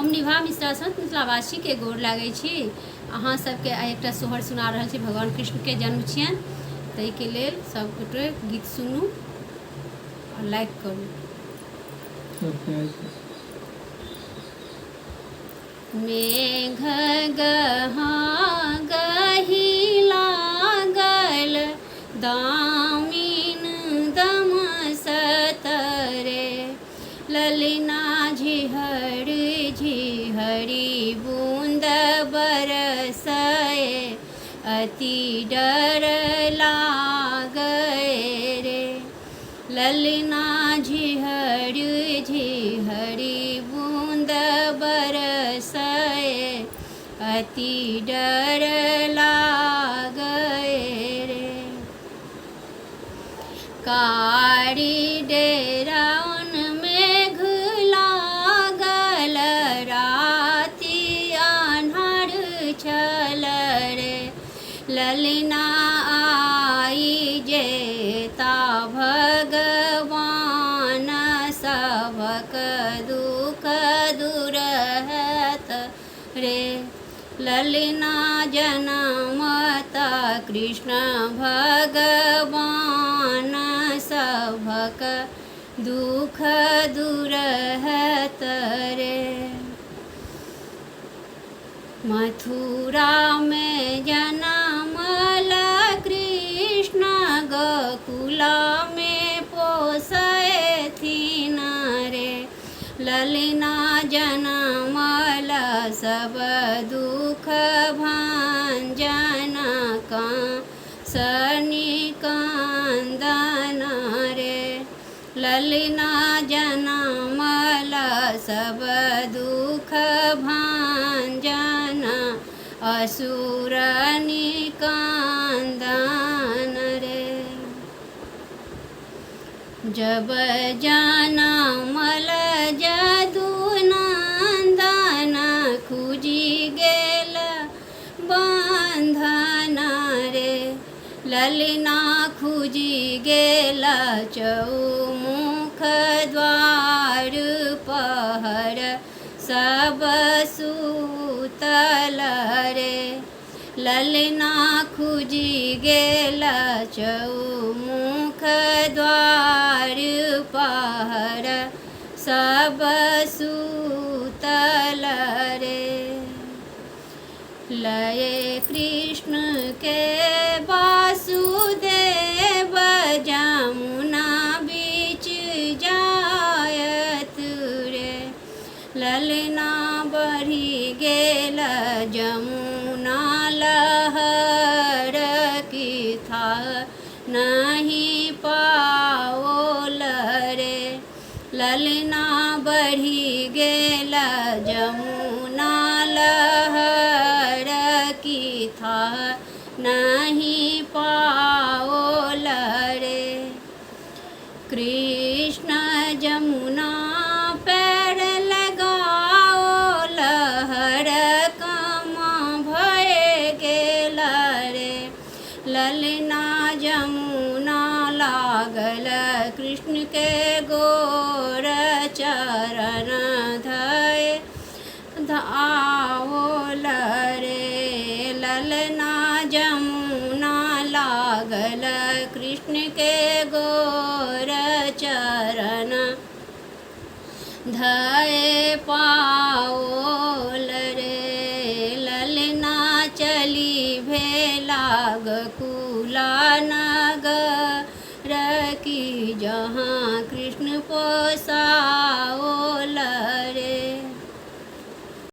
हम निभा मिश्रा संत मिथिलावासी के गोर लागै छी। अहाँ सबके आइ एकटा सोहर सुना रहल छी। भगवान कृष्ण के जन्म छियनि, ताहि के लेल सब गोटे गीत सुनू और लाइक करू। मेघ गहा गही लागल, दामिन दमसतरे, ललना झिहर झिहरी बूंद बरसए, अति डर लागए रे। ललना झिहर झिहरी बूंद बरसए, अति डर लागए रे। कारी डेरा मेघ लागल, राति अन्हार छल रे। ललना आई जेता भगवान, सबक दुख दूर हैत रे। ललना जनमता कृष्ण भगवान, सबक दुख दूर हैत रे। मथुरा में जनमल कृष्ण, गोकुला में पोसैथिन रे। ललना जनमल सब दुख भंजन, सनिकंदन रे। ललना जनमल सब दुख भंजन, असुर निकंदन रे। जब जनमल जदुनंदन, खुजी गेल बंधन रे। ललना खुजी गेल चौमुख द्वार पहर, सब सूतल रे। ललना खुजी गेल चौमुख द्वार पहर, सब सूतल रे। लय कृष्ण के वासुदेव, जमुना बीच जायत रे। ललना बढ़ी गेल जमुना लहर, की था नहीं पाओल रे। ललना बढ़ी गेल जमुना लहर, की था नहीं पाओल रे। कृष्ण जमुना पैर लगाओ, लहर कम भय गेल रे। ललना जमुना लागल कृष्ण के गोर, चरण धय धाओल रे। ललना जमुना लागल कृष्ण के गोर, चरण धय पाओल रे। ललना चली भेला गोकुला नगर, की जहाँ कृष्ण पोसाओ